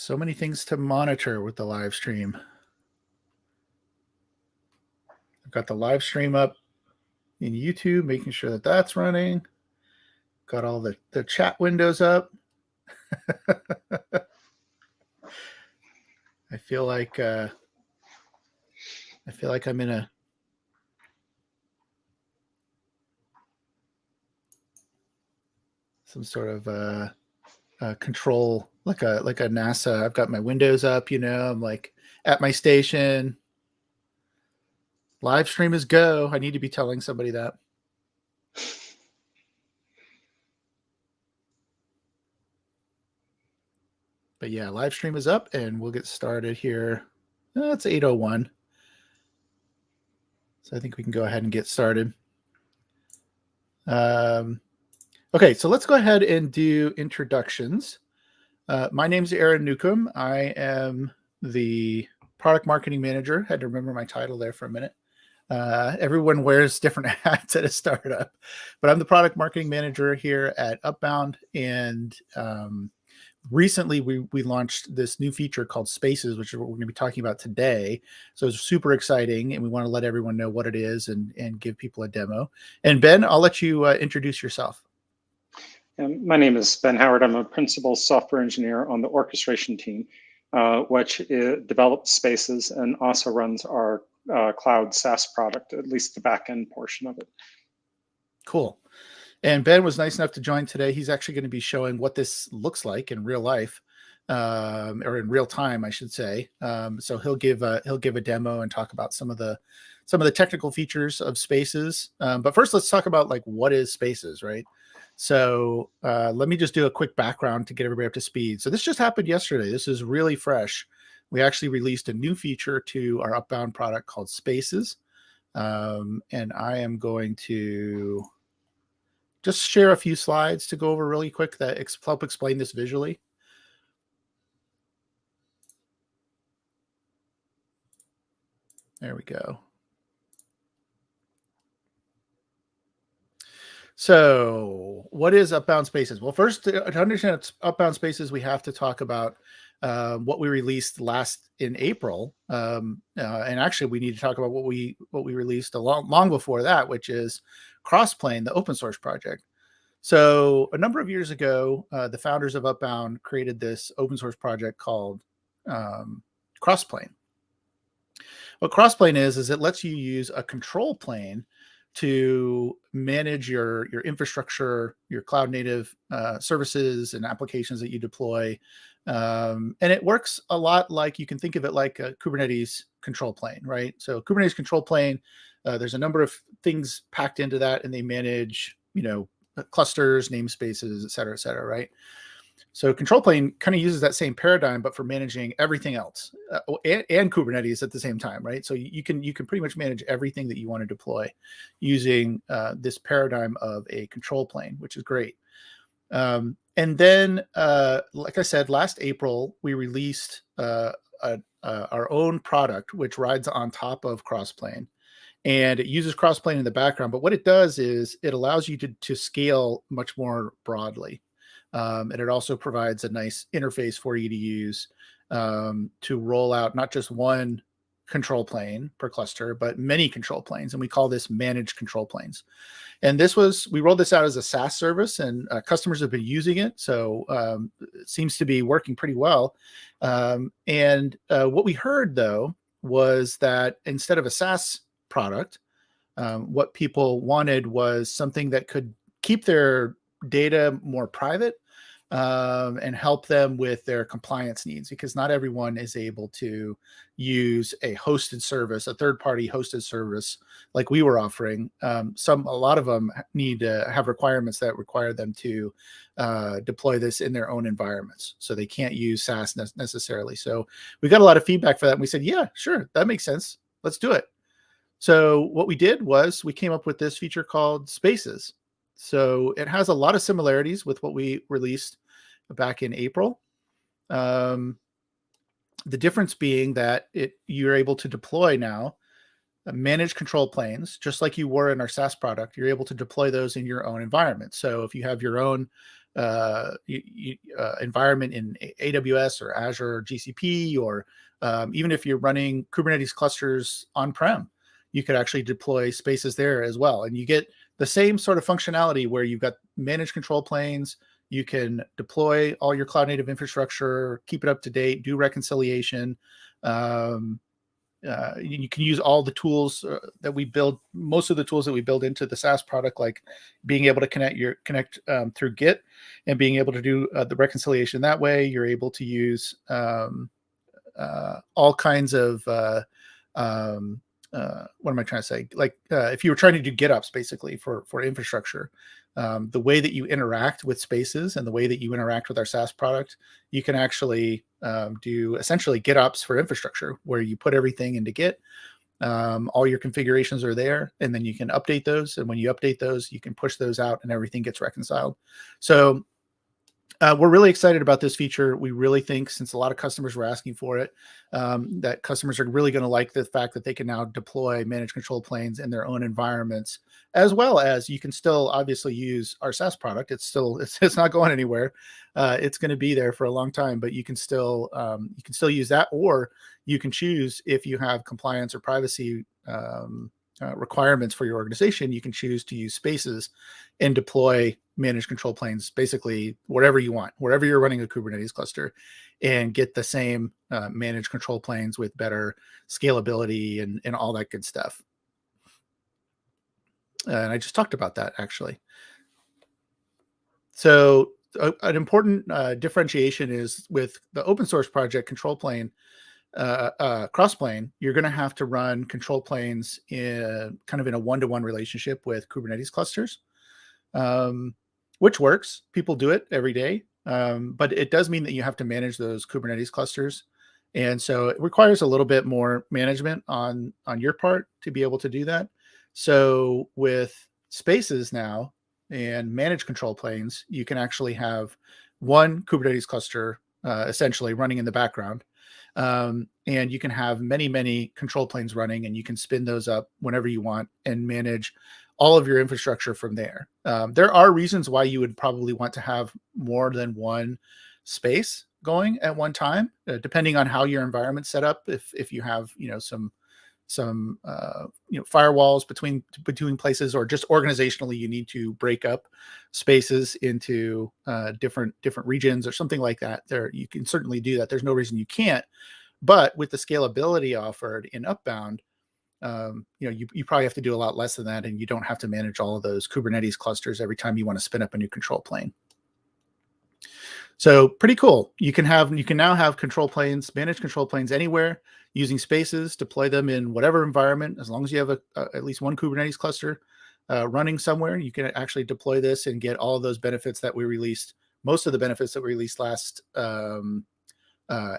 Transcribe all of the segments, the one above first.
So many things to monitor with the live stream. I've got the live stream up in YouTube, making sure that that's running. Got all the chat windows up. I feel like I'm in some sort of control, like a NASA. I've got my windows up, I'm like at my station. Live stream is go. I need to be telling somebody that. But yeah, live stream is up and we'll get started here. It's 8:01. So I think we can go ahead and get started. Okay, so let's go ahead and do introductions. My name is Aaron Newcomb. I am the product marketing manager. Had to remember my title there for a minute. Everyone wears different hats at a startup, but I'm the product marketing manager here at Upbound. And recently we launched this new feature called Spaces, which is what we're going to be talking about today. So it's super exciting, and we want to let everyone know what it is and give people a demo. And Ben, I'll let you introduce yourself. My name is Ben Howard. I'm a principal software engineer on the orchestration team, which develops Spaces and also runs our cloud SaaS product, at least the back-end portion of it. Cool. And Ben was nice enough to join today. He's actually going to be showing what this looks like in real life, or in real time, I should say. So he'll give a demo and talk about some of the technical features of Spaces. But first, let's talk about like what is Spaces, right? So let me just do a quick background to get everybody up to speed. So this just happened yesterday. This is really fresh. We actually released a new feature to our Upbound product called Spaces. And I am going to just share a few slides to go over really quick that help explain this visually. There we go. So what is Upbound Spaces? Well, first, to understand Upbound Spaces, we have to talk about what we released last in April. And actually, we need to talk about what we released long before that, which is Crossplane, the open source project. So a number of years ago, the founders of Upbound created this open source project called Crossplane. What Crossplane is it lets you use a control plane to manage your infrastructure, your cloud native services and applications that you deploy. And it works a lot like, you can think of it like a Kubernetes control plane, right? So Kubernetes control plane, there's a number of things packed into that, and they manage, clusters, namespaces, et cetera, right? So control plane kind of uses that same paradigm, but for managing everything else and Kubernetes at the same time, right? So you can pretty much manage everything that you want to deploy using this paradigm of a control plane, which is great. And then, like I said, last April, we released our own product, which rides on top of Crossplane. And it uses Crossplane in the background. But what it does is it allows you to scale much more broadly. And it also provides a nice interface for you to use to roll out not just one control plane per cluster, but many control planes. And we call this managed control planes. And we rolled this out as a SaaS service, and customers have been using it. So it seems to be working pretty well. And what we heard, though, was that instead of a SaaS product, what people wanted was something that could keep their data more private and help them with their compliance needs, because not everyone is able to use a hosted service, a third-party hosted service like we were offering. A lot of them need to have requirements that require them to deploy this in their own environments, so they can't use SaaS necessarily. So we got a lot of feedback for that, and we said, yeah, sure, that makes sense. Let's do it. So what we did was we came up with this feature called Spaces. So it has a lot of similarities with what we released back in April. The difference being that you're able to deploy now manage control planes, just like you were in our SaaS product. You're able to deploy those in your own environment. So if you have your own environment in AWS or Azure or GCP, or even if you're running Kubernetes clusters on-prem, you could actually deploy spaces there as well. And you get the same sort of functionality where you've got managed control planes. You can deploy all your cloud native infrastructure, keep it up to date, do reconciliation. You can use all the tools that we build, most of the tools that we build into the SaaS product, like being able to connect through Git and being able to do the reconciliation that way. You're able to use all kinds of what am I trying to say? Like if you were trying to do GitOps basically for infrastructure, the way that you interact with spaces and the way that you interact with our SaaS product, you can actually do essentially GitOps for infrastructure, where you put everything into Git. All your configurations are there, and then you can update those. And when you update those, you can push those out and everything gets reconciled. So we're really excited about this feature. We really think, since a lot of customers were asking for it, that customers are really going to like the fact that they can now deploy managed control planes in their own environments, as well as you can still obviously use our SaaS product. It's not going anywhere. It's going to be there for a long time, but you can still use that, or you can choose, if you have compliance or privacy requirements for your organization, you can choose to use Spaces and deploy managed control planes basically wherever you want, wherever you're running a Kubernetes cluster, and get the same managed control planes with better scalability and all that good stuff. And I just talked about that, actually. So an important differentiation is with the open source project control plane, Crossplane, you're going to have to run control planes in a one-to-one relationship with Kubernetes clusters, which works. People do it every day, but it does mean that you have to manage those Kubernetes clusters, and so it requires a little bit more management on your part to be able to do that. So with Spaces now and managed control planes, you can actually have one Kubernetes cluster essentially running in the background. And you can have many control planes running, and you can spin those up whenever you want and manage all of your infrastructure from there. There are reasons why you would probably want to have more than one space going at one time, depending on how your environment's set up. If you have some firewalls between places, or just organizationally you need to break up spaces into different regions or something like that, there you can certainly do that. There's no reason you can't. But with the scalability offered in Upbound, you probably have to do a lot less than that, and you don't have to manage all of those Kubernetes clusters every time you want to spin up a new control plane. So pretty cool. You can now have control planes, managed control planes anywhere, using Spaces, deploy them in whatever environment. As long as you have at least one Kubernetes cluster running somewhere, you can actually deploy this and get all of those benefits that we released. Most of the benefits that we released last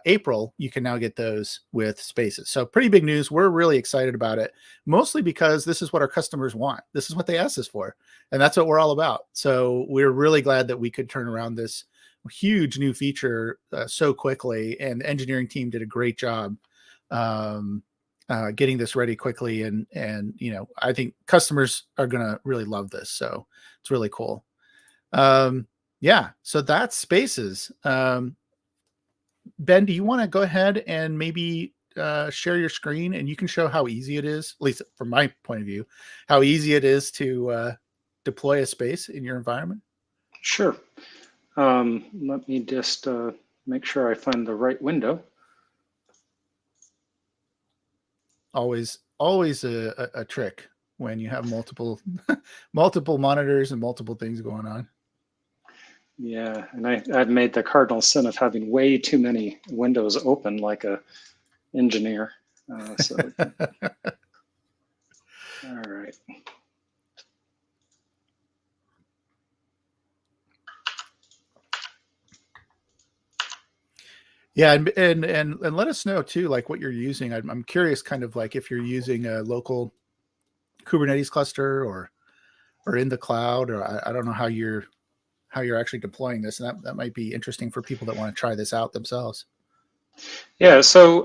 April, you can now get those with Spaces. So pretty big news. We're really excited about it, mostly because this is what our customers want. This is what they asked us for, and that's what we're all about. So we're really glad that we could turn around this huge new feature so quickly, and the engineering team did a great job getting this ready quickly. And I think customers are going to really love this. So it's really cool. Yeah, so that's Spaces. Ben, do you want to go ahead and maybe share your screen, and you can show how easy it is, at least from my point of view, how easy it is to deploy a space in your environment? Sure. Let me just make sure I find the right window. Always a trick when you have multiple monitors and multiple things going on. Yeah, and I've made the cardinal sin of having way too many windows open, like a engineer. All right. Yeah, and let us know too, like what you're using. I'm curious, kind of like if you're using a local Kubernetes cluster or in the cloud, or I don't know how you're actually deploying this, and that might be interesting for people that want to try this out themselves. Yeah. So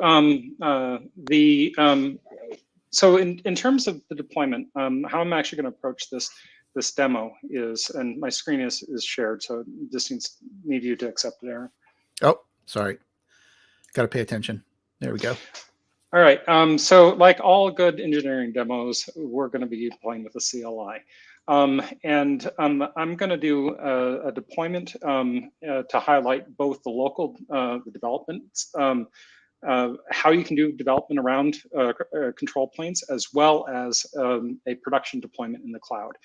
so in terms of the deployment, how I'm actually going to approach this. this demo is, and my screen is shared, so just need you to accept it, Aaron. Oh, sorry. Got to pay attention. There we go. All right. So like all good engineering demos, we're going to be playing with a CLI. I'm going to do a deployment to highlight both the local development, how you can do development around control planes, as well as a production deployment in the cloud.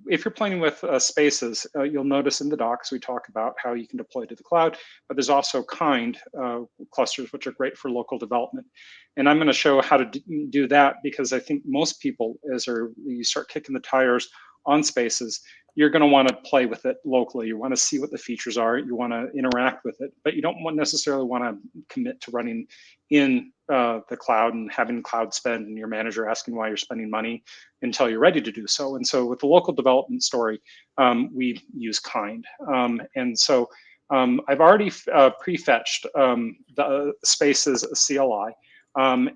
If you're playing with spaces, you'll notice in the docs we talk about how you can deploy to the cloud, but there's also kind clusters, which are great for local development. And I'm going to show how to do that, because I think most people, you start kicking the tires on spaces, you're going to want to play with it locally. You want to see what the features are. You want to interact with it, but you don't necessarily want to commit to running in the cloud and having cloud spend and your manager asking why you're spending money until you're ready to do so. And so with the local development story, we use kind. I've already prefetched the Spaces CLI. I'm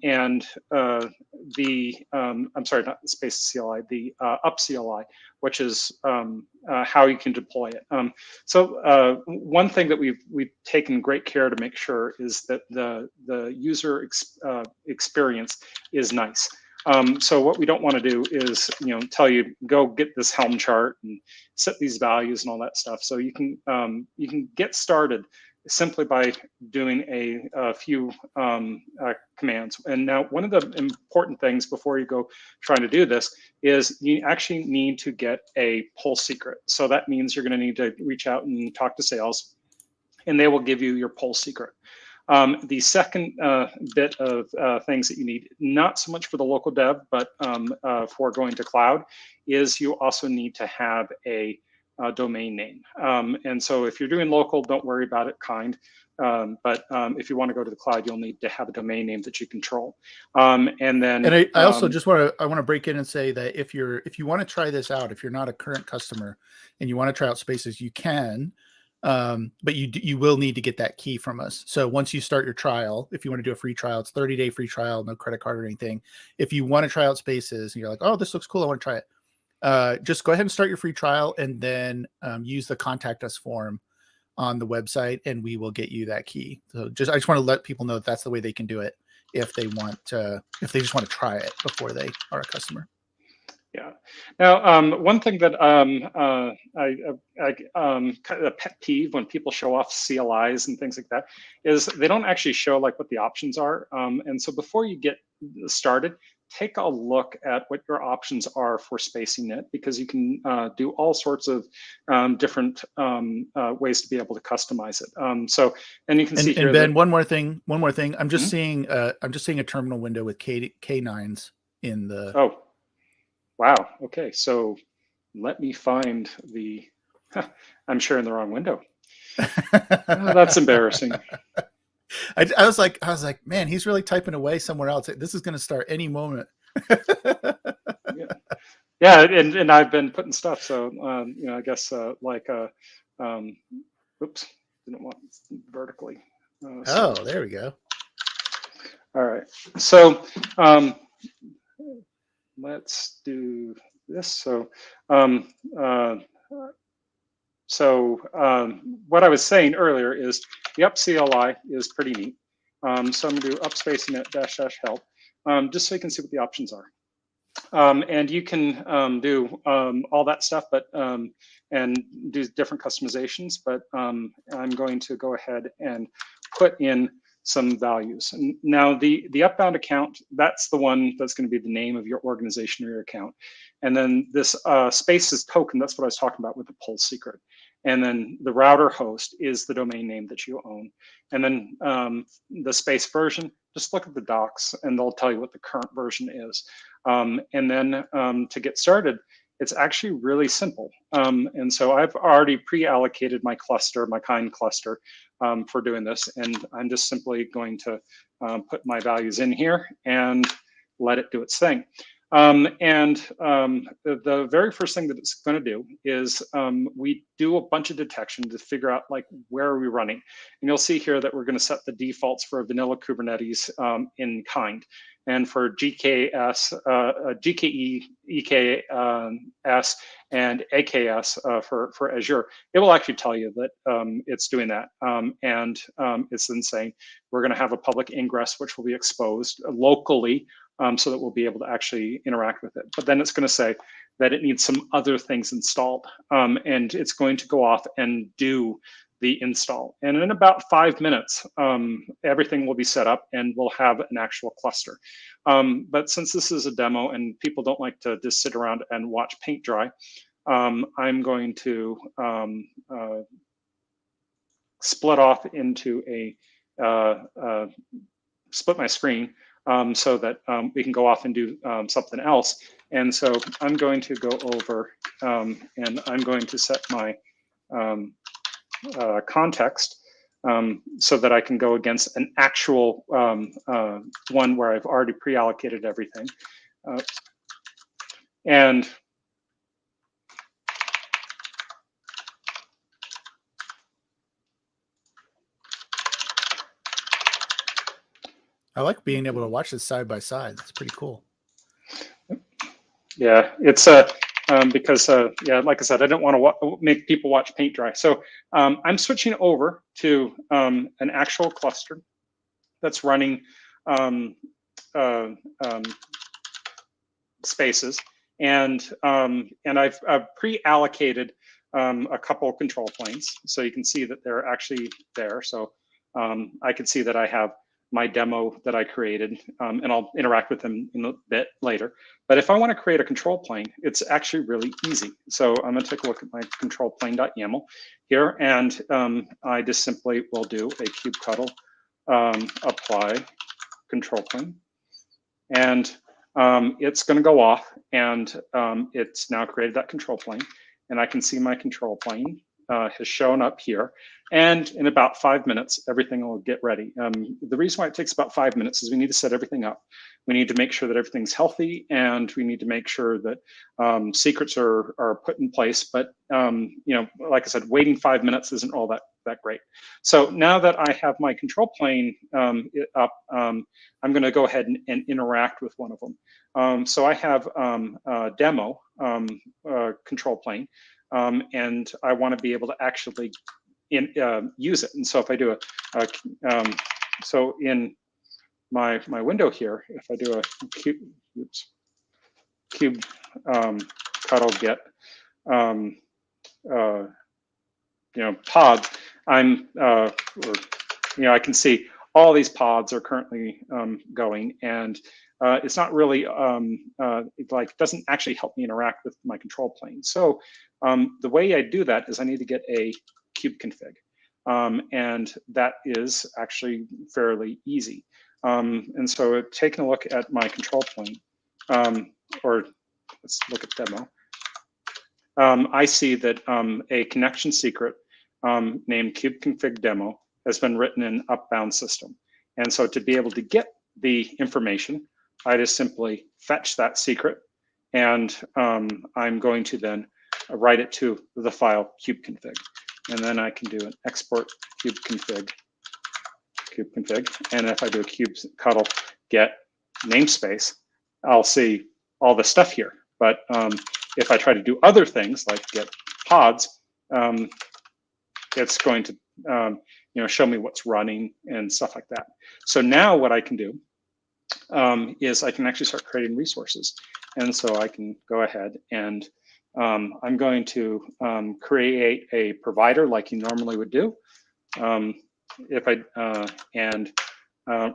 sorry, not the Spaces CLI, the Up CLI, which is how you can deploy it. One thing that we've taken great care to make sure is that the user experience is nice. So what we don't want to do is, tell you go get this Helm chart and set these values and all that stuff. So you can get started simply by doing a few commands. And now one of the important things before you go trying to do this is you actually need to get a pull secret. So that means you're going to need to reach out and talk to sales, and they will give you your pull secret. The second bit of things that you need, not so much for the local dev, but for going to cloud, is you also need to have a domain name. And so if you're doing local, don't worry about it, kind. But if you want to go to the cloud, you'll need to have a domain name that you control. And I also just want to break in and say that if you want to try this out, if you're not a current customer and you want to try out Spaces, you can. But you will need to get that key from us. So once you start your trial, if you want to do a free trial, it's 30-day free trial, no credit card or anything. If you want to try out Spaces and you're like, oh, this looks cool, I want to try it. Just go ahead and start your free trial, and then use the contact us form on the website, and we will get you that key. So I just want to let people know that that's the way they can do it if they just want to try it before they are a customer. Yeah. Now, one thing that kind of a pet peeve when people show off CLIs and things like that is they don't actually show like what the options are. And so before you get started, take a look at what your options are for SpacingNet, because you can do all sorts of different ways to be able to customize it. And you can see here. And Ben, one more thing. I'm just seeing a terminal window with K9s in the. Oh. Wow. Okay. So let me find the, I'm sharing the wrong window. Oh, that's embarrassing. I was like, man, he's really typing away somewhere else. This is going to start any moment. Yeah. And I've been putting stuff. So, I guess oops, didn't want vertically. There we go. All right. So, let's do this. So, what I was saying earlier is the Up CLI is pretty neat. So I'm going to do upspacingnet-help, just so you can see what the options are. And you can do all that stuff, but and do different customizations. But I'm going to go ahead and put in some values. And now the Upbound account, that's the one that's going to be the name of your organization or your account. And then this Spaces token, that's what I was talking about with the pull secret. And then the router host is the domain name that you own. And then the space version, just look at the docs and they'll tell you what the current version is. And then to get started, it's actually really simple. And so I've already pre-allocated my cluster, my kind cluster, for doing this. And I'm just simply going to put my values in here and let it do its thing. The very first thing that it's going to do is we do a bunch of detection to figure out like where are we running. And you'll see here that we're going to set the defaults for vanilla Kubernetes in kind. and for GKS, GKE, EKS, and AKS for Azure, it will actually tell you that it's doing that. And it's then saying we're going to have a public ingress, which will be exposed locally, so that we'll be able to actually interact with it. But then it's going to say that it needs some other things installed, and it's going to go off and do the install. And in about 5 minutes, everything will be set up and we'll have an actual cluster. But since this is a demo and people don't like to just sit around and watch paint dry, I'm going to split off into split my screen so that we can go off and do something else. And so I'm going to go over and I'm going to set my context so that I can go against an actual one where I've already pre-allocated everything. And I like being able to watch this side by side. That's pretty cool. Yeah, it's because yeah, like I said, I don't want to make people watch paint dry. So I'm switching over to an actual cluster that's running spaces, and I've pre-allocated a couple of control planes, so you can see that they're actually there. So I can see that I have my demo that I created, and I'll interact with them in a bit later. But if I want to create a control plane, it's actually really easy. So I'm going to take a look at my control plane.yaml here, and I just simply will do a kubectl apply control plane, and it's going to go off, and it's now created that control plane, and I can see my control plane has shown up here. And in about 5 minutes, everything will get ready. The reason why it takes about 5 minutes is we need to set everything up. We need to make sure that everything's healthy, and we need to make sure that secrets are put in place. But you know, like I said, waiting 5 minutes isn't all that great. So now that I have my control plane up, I'm going to go ahead and interact with one of them. So I have a demo control plane, and I want to be able to actually use it. And so if I do so in my window here, if I do a cube cuddle get you know, pod, I'm or you know, I can see all these pods are currently going, and it's not really like, doesn't actually help me interact with my control plane. So the way I do that is I need to get a kube config, and that is actually fairly easy. And so taking a look at my control plane, or let's look at demo, I see that a connection secret named kubeconfig demo has been written in Upbound system. And so to be able to get the information, I just simply fetch that secret, and I'm going to then write it to the file kubeconfig. And then I can do an export kubeconfig. And if I do a kubectl get namespace, I'll see all the stuff here. But if I try to do other things like get pods, it's going to you know, show me what's running and stuff like that. So now what I can do is I can actually start creating resources. And so I can go ahead and I'm going to create a provider like you normally would do. If I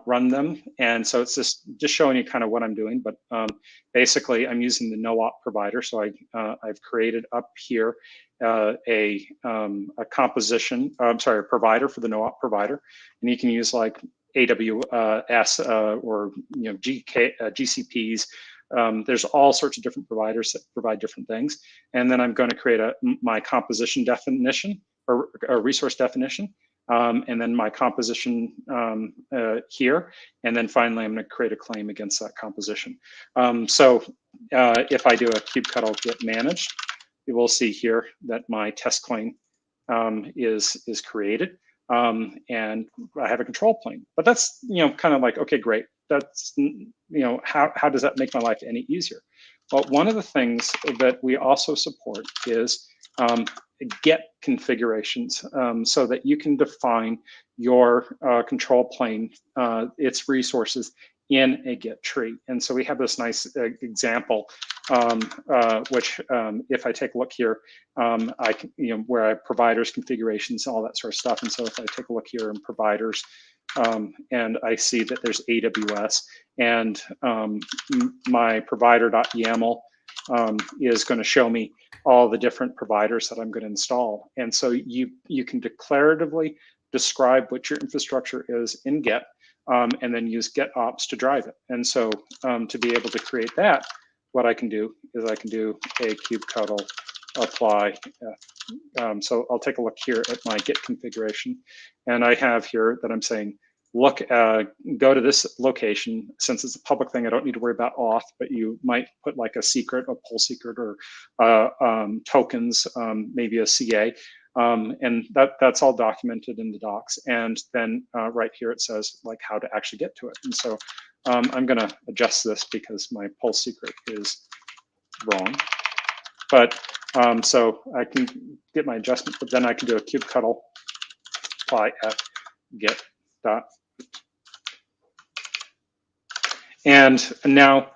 run them, and so it's just showing you kind of what I'm doing. But basically, I'm using the no-op provider. So I've created up here a composition. I'm sorry, a provider for the no-op provider, and you can use like AWS or you know GCPs. There's all sorts of different providers that provide different things. And then I'm going to create my composition definition or a resource definition. And then my composition here. And then finally, I'm going to create a claim against that composition. So if I do a kubectl get managed, you will see here that my test claim is created. And I have a control plane. But that's, you know, kind of like, okay, great. that's how does that make my life any easier? Well, one of the things that we also support is get configurations, so that you can define your control plane, its resources in a get tree. And so we have this nice example, which if I take a look here, I can, where I have providers, configurations, all that sort of stuff. And so if I take a look here in providers, and I see that there's AWS, and my provider.yaml is going to show me all the different providers that I'm going to install. And so you can declaratively describe what your infrastructure is in Get, and then use get ops to drive it. And so to be able to create that, what I can do is I can do a kubectl apply. So I'll take a look here at my Git configuration, and I have here that I'm saying, look, go to this location. Since it's a public thing, I don't need to worry about auth, but you might put like a secret, a pull secret, or tokens, maybe a CA. And that's all documented in the docs. And then right here, it says like how to actually get to it. And so I'm going to adjust this because my pull secret is wrong. But so I can get my adjustment, but then I can do a kubectl apply f get dot. And now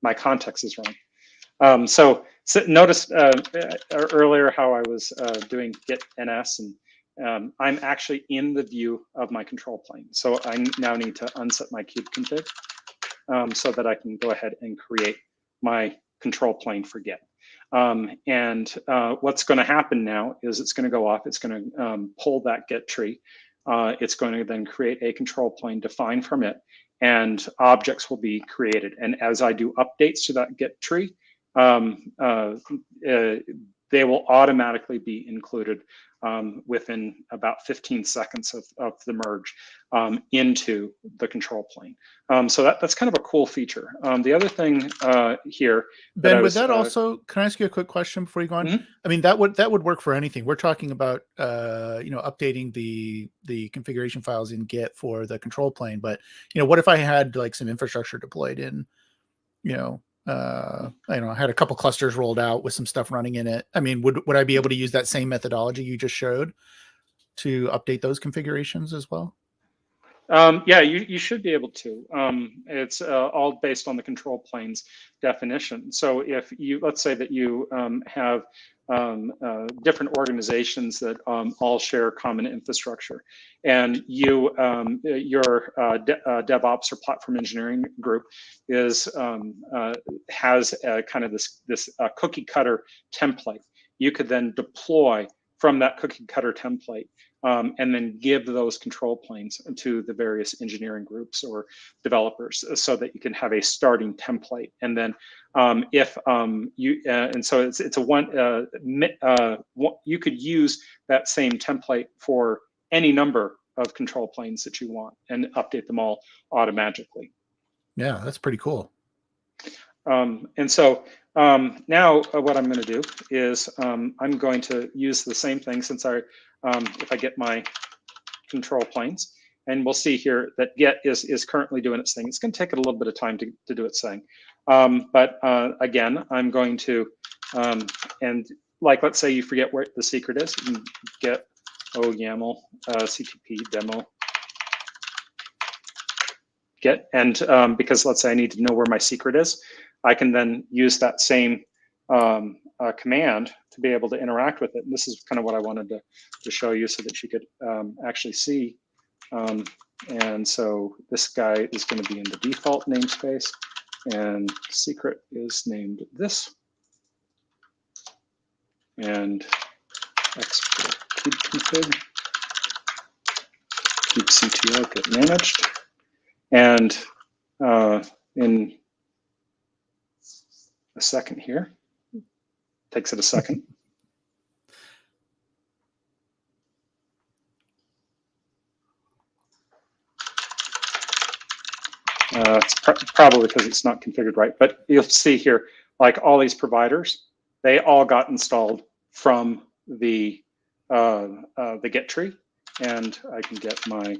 my context is wrong. So notice earlier how I was doing get ns, and I'm actually in the view of my control plane. So I now need to unset my kube config so that I can go ahead and create my control plane for Get. And what's going to happen now is it's going to go off. It's going to pull that Get tree. It's going to then create a control plane defined from it, and objects will be created. And as I do updates to that Get tree, they will automatically be included within about 15 seconds of the merge into the control plane. So that's kind of a cool feature. The other thing here, Ben, would that also, can I ask you a quick question before you go on? Mm-hmm. I mean, that would work for anything. We're talking about updating the configuration files in Git for the control plane, but what if I had like some infrastructure deployed in, I had a couple clusters rolled out with some stuff running in it. I mean, would I be able to use that same methodology you just showed to update those configurations as well? Yeah, you should be able to. It's all based on the control plane's definition. So if let's say that you have different organizations that all share common infrastructure, and your DevOps or platform engineering group has kind of this cookie cutter template. You could then deploy from that cookie cutter template, and then give those control planes to the various engineering groups or developers, so that you can have a starting template. And then if and so it's a one, you could use that same template for any number of control planes that you want and update them all automatically. Yeah, that's pretty cool. And so now what I'm going to do is I'm going to use the same thing, since if I get my control planes, and we'll see here that Get is currently doing its thing. It's going to take it a little bit of time to do its thing. But again, I'm going to, and like, let's say you forget where the secret is, you can get YAML CTP demo Get, and because let's say I need to know where my secret is, I can then use that same command to be able to interact with it. And this is kind of what I wanted to show you, so that you could actually see. And so this guy is going to be in the default namespace, and secret is named this. And export kube config, kubectl get managed. And in a second here, takes it a second. It's probably because it's not configured right, but you'll see here, like all these providers, they all got installed from the get tree, and I can get my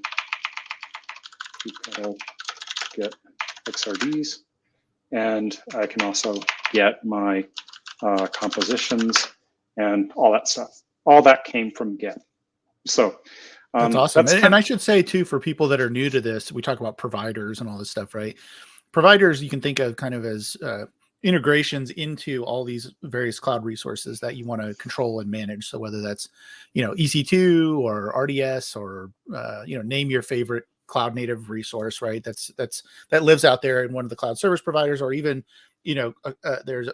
get XRDs, and I can also get my compositions and all that stuff. All that came from Get. So that's awesome. that's And I should say too, for people that are new to this, we talk about providers and all this stuff, right? Providers you can think of kind of as integrations into all these various cloud resources that you want to control and manage. So whether that's, EC2 or RDS or, name your favorite cloud native resource, right? That lives out there in one of the cloud service providers, or even, there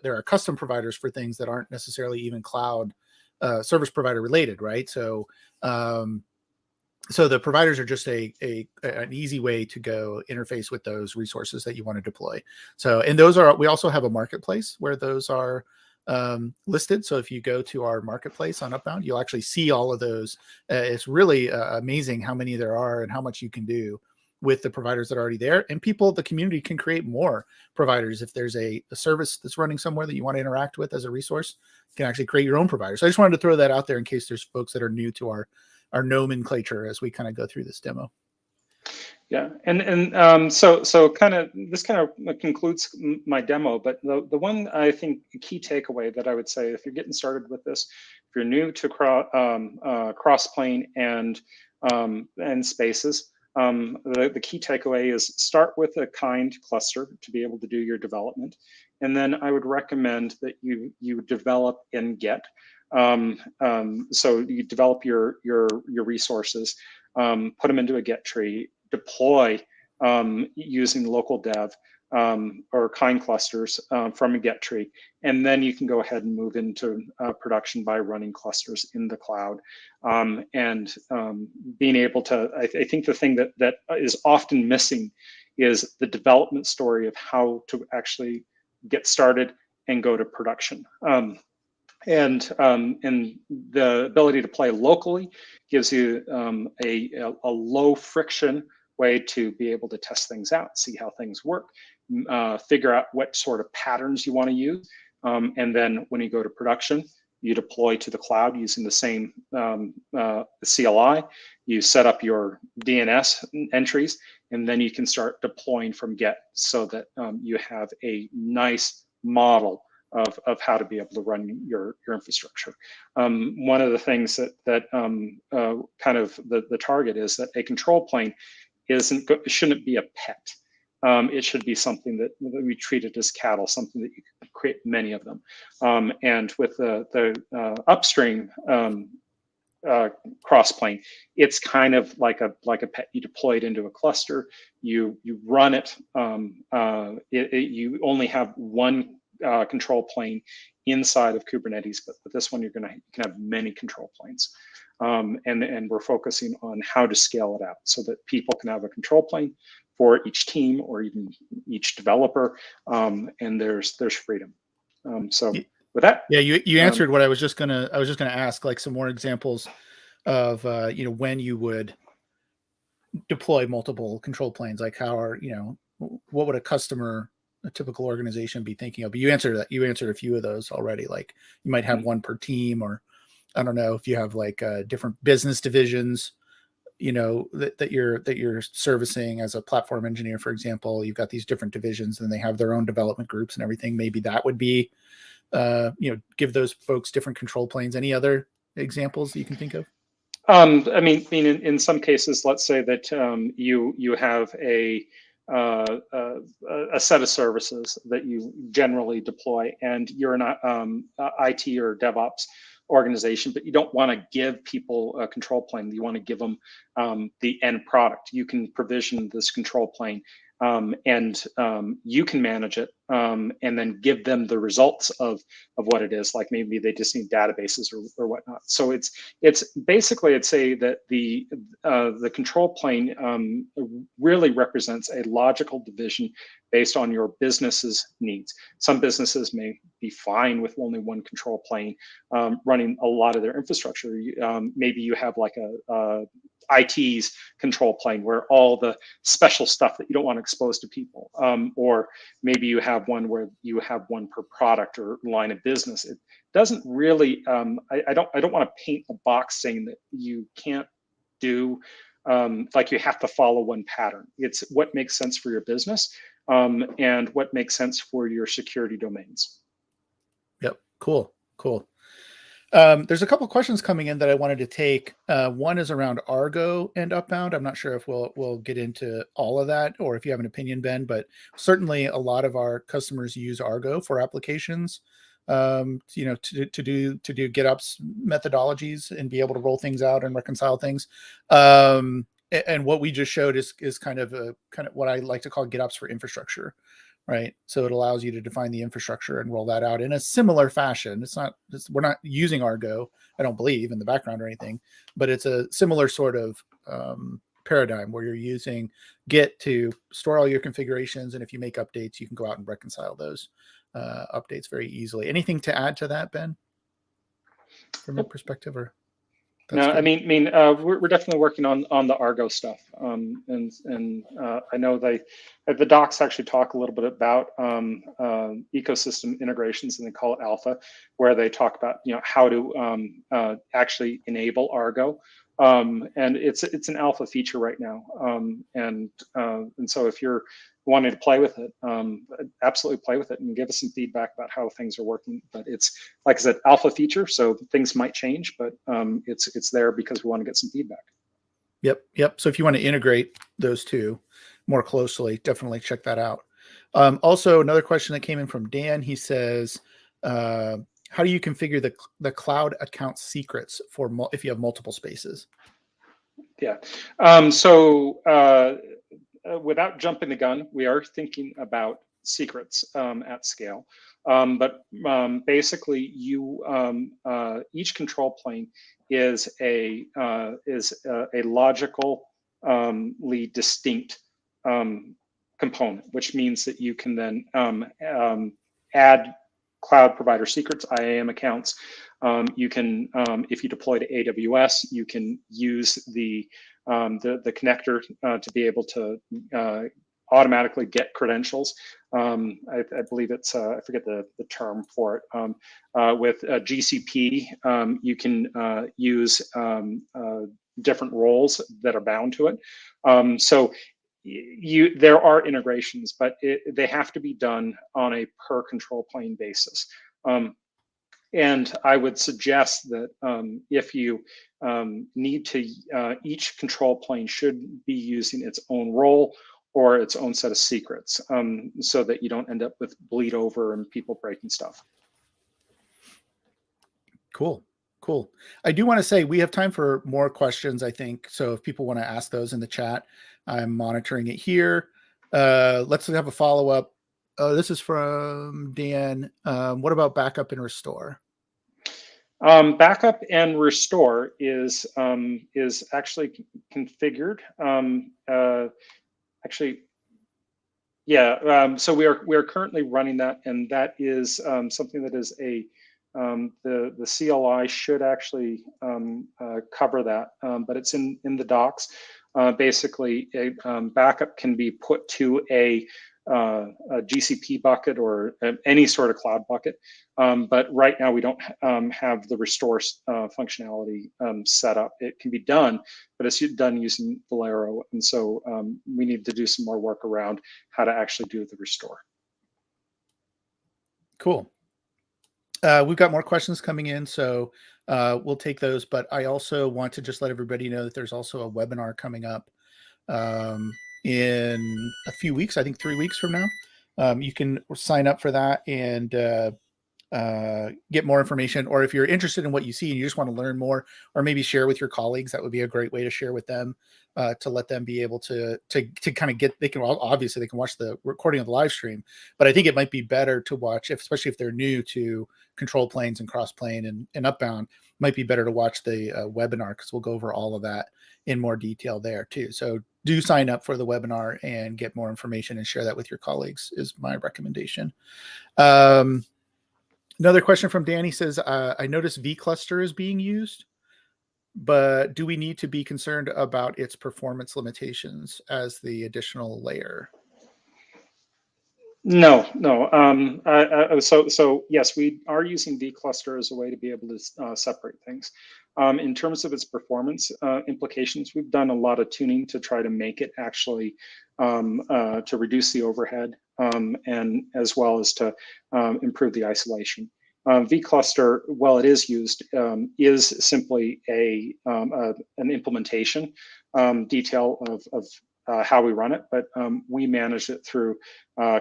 are custom providers for things that aren't necessarily even cloud service provider related, right? So the providers are just an easy way to go interface with those resources that you want to deploy. So, and we also have a marketplace where those are listed. So if you go to our marketplace on Upbound, you'll actually see all of those. It's really amazing how many there are and how much you can do with the providers that are already there. And the community can create more providers. If there's a service that's running somewhere that you want to interact with as a resource, you can actually create your own provider. So I just wanted to throw that out there in case there's folks that are new to our nomenclature as we kind of go through this demo. Yeah, and so kind of this kind of concludes my demo. But the one I think key takeaway that I would say, if you're getting started with this, if you're new to Crossplane and Spaces, the key takeaway is start with a kind cluster to be able to do your development, and then I would recommend that you develop in Get. So you develop your resources, put them into a Get tree, deploy using local dev or kind clusters from a Get tree, and then you can go ahead and move into production by running clusters in the cloud. And being able to, I think the thing that is often missing is the development story of how to actually get started and go to production. And the ability to play locally gives you a low friction way to be able to test things out, see how things work, figure out what sort of patterns you want to use. And then when you go to production, you deploy to the cloud using the same CLI. You set up your DNS entries, and then you can start deploying from Get so that you have a nice model of how to be able to run your infrastructure. One of the things that kind of the target is that a control plane shouldn't be a pet. It should be something that we treat it as cattle, something that you can create many of them. And with the upstream Crossplane, it's kind of like a pet. You deploy it into a cluster, you run it. You only have one control plane inside of Kubernetes, but with this one you can have many control planes, and we're focusing on how to scale it out so that people can have a control plane for each team or even each developer, and there's freedom. So with that, yeah, you answered what I was just gonna ask, like some more examples of when you would deploy multiple control planes, like what would a typical organization be thinking of? But you answered a few of those already. Like you might have one per team, or I don't know if you have like different business divisions, that you're servicing as a platform engineer, for example. You've got these different divisions, and they have their own development groups and everything. Maybe that would be, give those folks different control planes. Any other examples that you can think of? I mean, in some cases, let's say that you have a set of services that you generally deploy, and you're an IT or DevOps organization, but you don't want to give people a control plane. You want to give them the end product. You can provision this control plane, and you can manage it, and then give them the results of what it is. Like maybe they just need databases or whatnot. So it's basically, I'd say that the control plane really represents a logical division based on your business's needs. Some businesses may be fine with only one control plane running a lot of their infrastructure. Maybe you have like IT's control plane, where all the special stuff that you don't want to expose to people, or maybe you have one where you have one per product or line of business. It doesn't really. I don't want to paint a box saying that you can't do, like you have to follow one pattern. It's what makes sense for your business, and what makes sense for your security domains. Yep. Cool. There's a couple questions coming in that I wanted to take. One is around Argo and Upbound. I'm not sure if we'll get into all of that, or if you have an opinion, Ben, but certainly a lot of our customers use Argo for applications, to do GitOps methodologies and be able to roll things out and reconcile things. And what we just showed is kind of what I like to call GitOps for infrastructure. Right. So it allows you to define the infrastructure and roll that out in a similar fashion. We're not using Argo, I don't believe, in the background or anything, but it's a similar sort of paradigm where you're using Git to store all your configurations. And if you make updates, you can go out and reconcile those updates very easily. Anything to add to that, Ben, from your perspective? Or no, good. I mean, we're definitely working on the Argo stuff, and I know the docs actually talk a little bit about ecosystem integrations, and they call it Alpha, where they talk about how to actually enable Argo, and it's an alpha feature right now, and so if you're wanting to play with it, absolutely play with it and give us some feedback about how things are working. But it's, like I said, alpha feature, so things might change, but it's there because we want to get some feedback. Yep. So if you want to integrate those two more closely, definitely check that out. Also, another question that came in from Dan. He says, how do you configure the cloud account secrets for if you have multiple spaces? Yeah. So without jumping the gun, we are thinking about secrets at scale. But basically, each control plane is a logically distinct component, which means that you can then add cloud provider secrets, IAM accounts. You can, if you deploy to AWS, you can use the connector to be able to automatically get credentials. I believe it's I forget the term for it. With GCP, you can use different roles that are bound to it. So there are integrations, but they have to be done on a per control plane basis. And I would suggest that if you need to, each control plane should be using its own role or its own set of secrets, so that you don't end up with bleed over and people breaking stuff. Cool. I do want to say we have time for more questions, I think. So if people want to ask those in the chat, I'm monitoring it here. Let's have a follow-up. This is from Dan. What about backup and restore? Backup and restore is actually configured. So we are currently running that, and that is something that is the CLI should actually cover that, but it's in the docs. Basically, a backup can be put to a GCP bucket or any sort of cloud bucket, but right now we don't have the restore functionality set up. It can be done, but it's done using Valero, and so we need to do some more work around how to actually do the restore. Cool. We've got more questions coming in, so we'll take those. But I also want to just let everybody know that there's also a webinar coming up in a few weeks, I think 3 weeks from now. You can sign up for that and get more information, or if you're interested in what you see and you just want to learn more, or maybe share with your colleagues, that would be a great way to share with them, to let them be able to kind of get, they can watch the recording of the live stream, but I think it might be better to watch, especially if they're new to control planes and cross plane and Upbound, might be better to watch the webinar, because we'll go over all of that in more detail there too. So do sign up for the webinar and get more information and share that with your colleagues is my recommendation. Another question from Danny says, I noticed vCluster is being used. but do we need to be concerned about its performance limitations as the additional layer? No, no. So yes, we are using vCluster as a way to be able to separate things. In terms of its performance implications, we've done a lot of tuning to try to make it actually to reduce the overhead and as well as to improve the isolation. vCluster, while it is used, is simply an implementation detail of how we run it, but we manage it through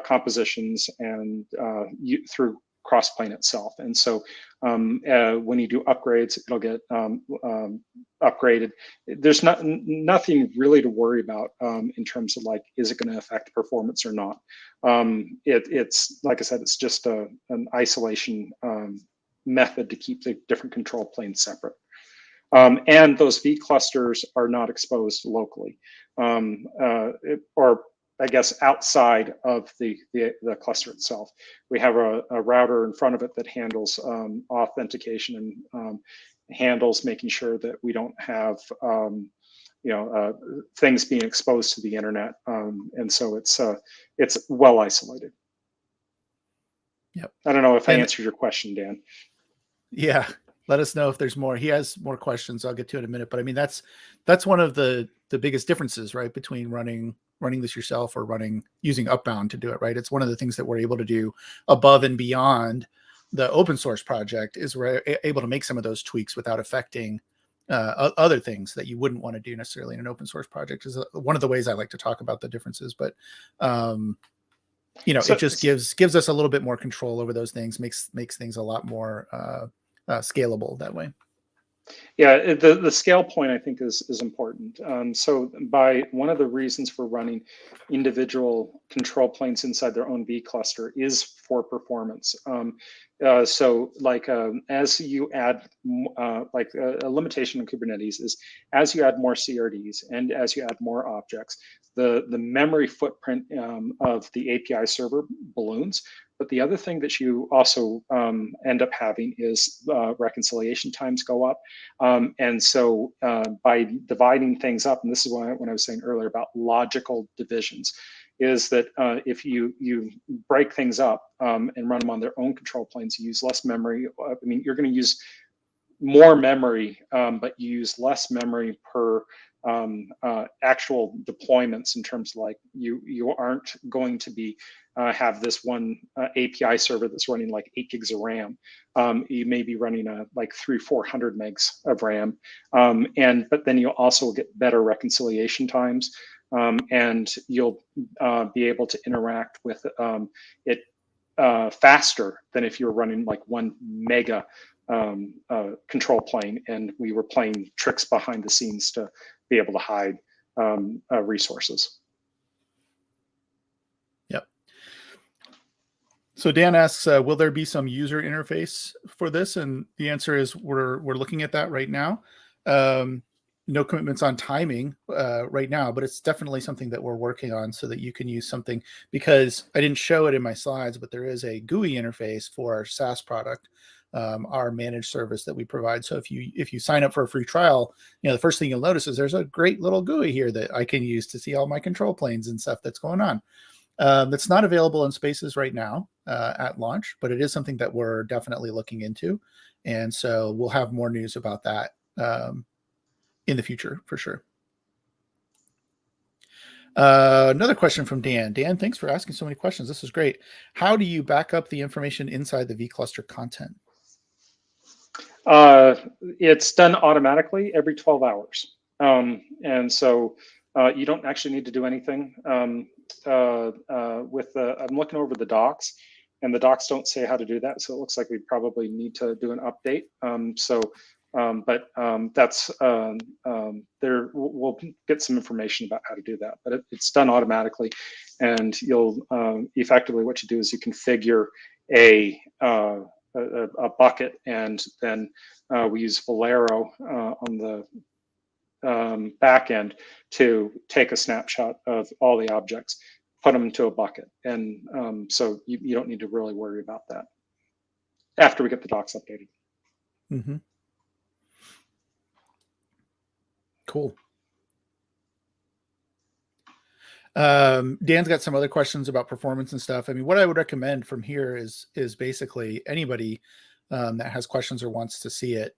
compositions and through crossplane itself. And so when you do upgrades, it'll get upgraded. There's nothing really to worry about in terms of like, is it going to affect performance or not? It's like I said, it's just an isolation method to keep the different control planes separate. And those V clusters are not exposed locally, or I guess outside of the cluster itself. We have a router in front of it that handles authentication and handles making sure that we don't have things being exposed to the internet, and so it's well isolated. Yep. I don't know if I answered your question, Dan. Yeah, let us know if there's more. He has more questions. I'll get to it in a minute. But I mean, that's one of the biggest differences, right, between running this yourself or using Upbound to do it, right? It's one of the things that we're able to do above and beyond the open source project is we're able to make some of those tweaks without affecting other things that you wouldn't want to do necessarily in an open source project. Is one of the ways I like to talk about the differences. But it just gives us a little bit more control over those things, makes things a lot more scalable that way. Yeah, the scale point I think is important. So by one of the reasons for running individual control planes inside their own V cluster is for performance. So like as you add, like a limitation in Kubernetes is as you add more CRDs and as you add more objects, the memory footprint of the API server balloons. But the other thing that you also end up having is reconciliation times go up. And so by dividing things up, and this is when I was saying earlier about logical divisions, is that if you break things up and run them on their own control planes, you use less memory. I mean, you're going to use more memory, but you use less memory per actual deployments in terms of like you aren't going to be have this one API server that's running like 8 gigs of RAM. You may be running like 300-400 megs of RAM, but then you'll also get better reconciliation times, and you'll be able to interact with it faster than if you were running like 1 mega control plane and we were playing tricks behind the scenes to be able to hide resources. Yep. So Dan asks, will there be some user interface for this? And the answer is we're looking at that right now. No commitments on timing right now, but it's definitely something that we're working on so that you can use something, because I didn't show it in my slides, but there is a GUI interface for our SaaS product, our managed service that we provide. So if you sign up for a free trial, the first thing you'll notice is there's a great little GUI here that I can use to see all my control planes and stuff that's going on. That's not available in Spaces right now at launch, but it is something that we're definitely looking into. And so we'll have more news about that in the future for sure. Another question from Dan. Dan, thanks for asking so many questions. This is great. How do you back up the information inside the vCluster content? It's done automatically every 12 hours. And so you don't actually need to do anything. I'm looking over the docs, and the docs don't say how to do that. So it looks like we probably need to do an update. That's there. We'll get some information about how to do that, but it's done automatically. And you'll effectively, what you do is you configure a bucket, and then we use Valero on the back end to take a snapshot of all the objects, put them into a bucket, and so you don't need to really worry about that after we get the docs updated. Mm-hmm. Cool. Dan's got some other questions about performance and stuff. I mean, what I would recommend from here is basically anybody that has questions or wants to see it,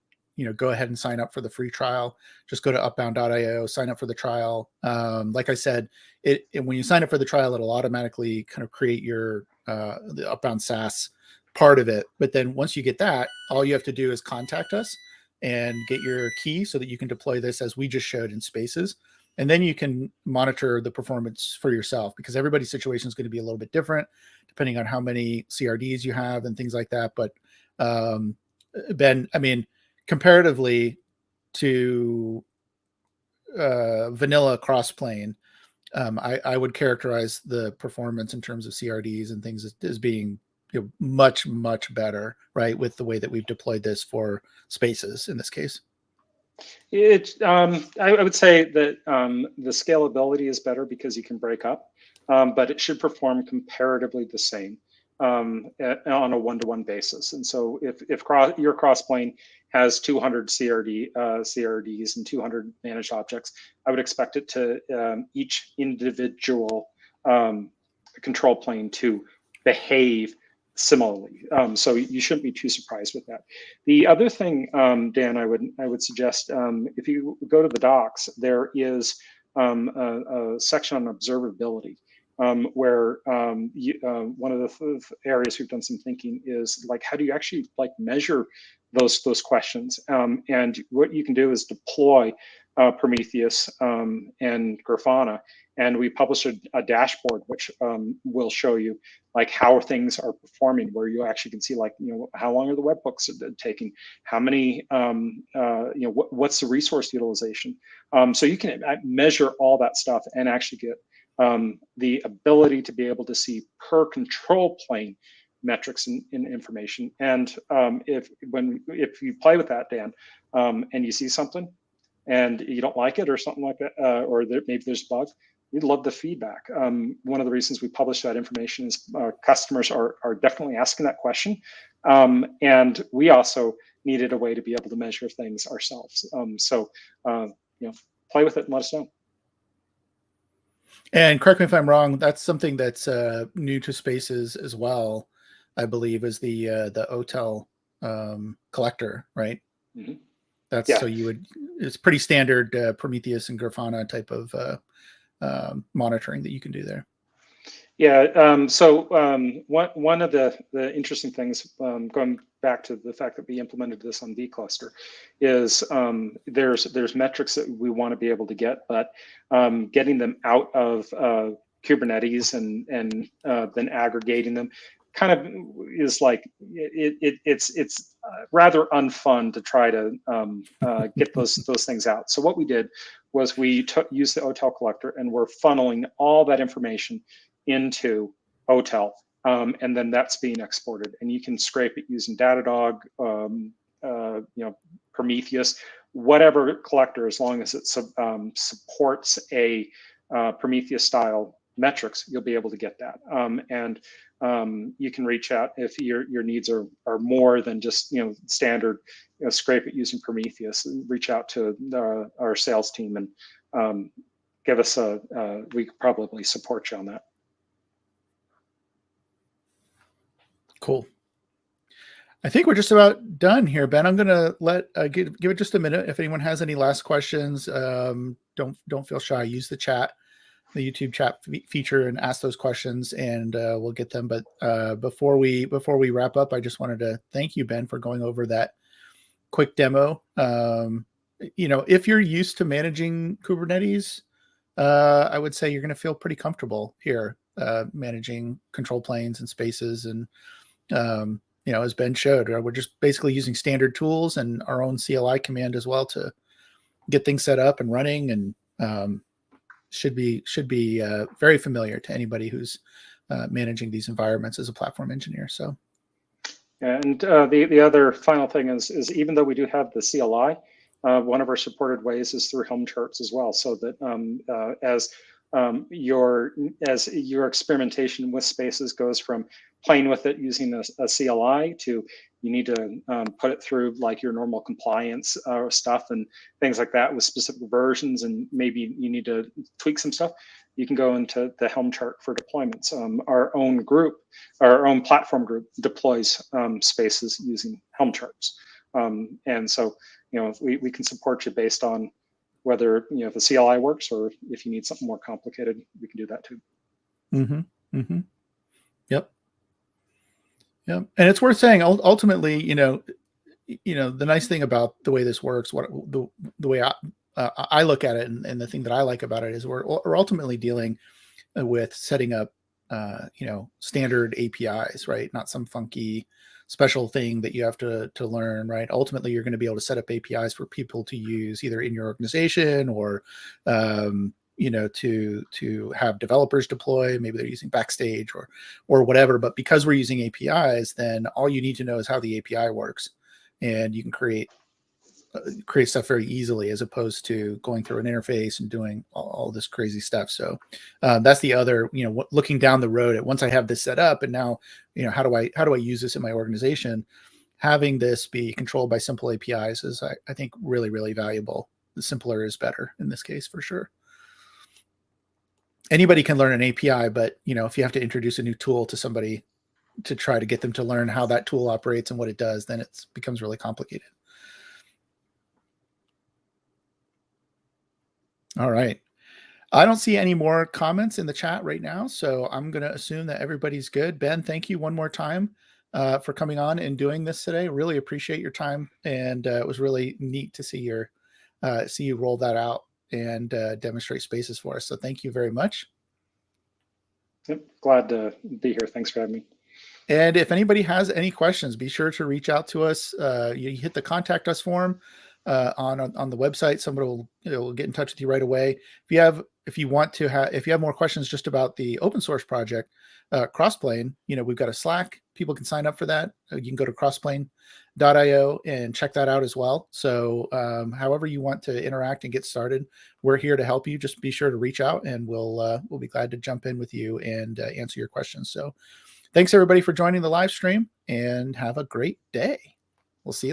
go ahead and sign up for the free trial. Just go to upbound.io, sign up for the trial. Like I said, when you sign up for the trial, it'll automatically kind of create your the Upbound SaaS part of it. But then once you get that, all you have to do is contact us and get your key so that you can deploy this as we just showed in Spaces. And then you can monitor the performance for yourself, because everybody's situation is going to be a little bit different depending on how many CRDs you have and things like that. But Ben, I mean, comparatively to vanilla crossplane, I would characterize the performance in terms of CRDs and things as being much, much better, right? With the way that we've deployed this for Spaces in this case. I would say that the scalability is better because you can break up, but it should perform comparatively the same on a one-to-one basis. And so if your crossplane has 200 CRDs and 200 managed objects, I would expect it to each individual control plane to behave similarly. So you shouldn't be too surprised with that. The other thing, Dan, I would suggest, if you go to the docs, there is a section on observability, where one of the areas we've done some thinking is like, how do you actually measure those questions? And what you can do is deploy Prometheus and Grafana, and we published a dashboard which will show you how things are performing, where you actually can see how long are the webhooks taking, how many what's the resource utilization. So you can measure all that stuff and actually get the ability to be able to see per control plane metrics and information. And if you play with that, Dan, and you see something and you don't like it or something like that, or maybe there's a bug, we'd love the feedback. One of the reasons we publish that information is customers are definitely asking that question. And we also needed a way to be able to measure things ourselves. So play with it and let us know. And correct me if I'm wrong, that's something that's new to Spaces as well, I believe, is the OTel collector, right? Mm-hmm. That's yeah. So it's pretty standard Prometheus and Grafana type of monitoring that you can do there. Yeah. So one of the interesting things, going back to the fact that we implemented this on vCluster, is there's metrics that we want to be able to get, but getting them out of Kubernetes and then aggregating them kind of is it's rather unfun to try to get those things out. So what we did was we used the OTel collector, and we're funneling all that information into OTel, and then that's being exported, and you can scrape it using Datadog, Prometheus, whatever collector, as long as it supports a Prometheus style metrics, you'll be able to get that. And you can reach out if your needs are more than just standard scrape it using Prometheus. Reach out to our sales team and give us we could probably support you on that. Cool. I think we're just about done here, Ben. I'm going to give it just a minute. If anyone has any last questions, don't feel shy. Use the chat, the YouTube chat feature, and ask those questions, and we'll get them. But before we wrap up, I just wanted to thank you, Ben, for going over that quick demo. If you're used to managing Kubernetes, I would say you're going to feel pretty comfortable here managing control planes and spaces. And as Ben showed, we're just basically using standard tools and our own CLI command as well to get things set up and running, and should be very familiar to anybody who's managing these environments as a platform engineer. So, and the other final thing is even though we do have the CLI, one of our supported ways is through Helm charts as well, so that as your experimentation with Spaces goes from playing with it using a CLI to you need to put it through like your normal compliance stuff and things like that with specific versions, and maybe you need to tweak some stuff, you can go into the Helm chart for deployments. Our own group, our own platform group deploys spaces using Helm charts. And so, we can support you based on whether, the CLI works, or if you need something more complicated, we can do that too. Mm-hmm. Mm-hmm. Yep. Yep. And it's worth saying, ultimately, the nice thing about the way this works, the way I look at it, and the thing that I like about it is we're ultimately dealing with setting up, standard APIs, right? Not some funky special thing that you have to learn, right? Ultimately, you're going to be able to set up APIs for people to use either in your organization or, to have developers deploy. Maybe they're using Backstage or whatever. But because we're using APIs, then all you need to know is how the API works, and you can create stuff very easily, as opposed to going through an interface and doing all this crazy stuff. So that's the other, looking down the road at, once I have this set up, and now, how do I use this in my organization? Having this be controlled by simple APIs is, I think, really, really valuable. The simpler is better in this case, for sure. Anybody can learn an API, but if you have to introduce a new tool to somebody to try to get them to learn how that tool operates and what it does, then it becomes really complicated. All right. I don't see any more comments in the chat right now, so I'm going to assume that everybody's good. Ben, thank you one more time for coming on and doing this today. Really appreciate your time, and it was really neat to see you roll that out and demonstrate spaces for us. So thank you very much. Yep, glad to be here. Thanks for having me. And if anybody has any questions, be sure to reach out to us. You hit the contact us form on the website. Somebody will get in touch with you right away. If you have more questions just about the open source project, Crossplane, we've got a Slack. People can sign up for that. You can go to crossplane.io and check that out as well. So however you want to interact and get started, we're here to help you. Just be sure to reach out, and we'll be glad to jump in with you and answer your questions. So thanks everybody for joining the live stream, and have a great day. We'll see you.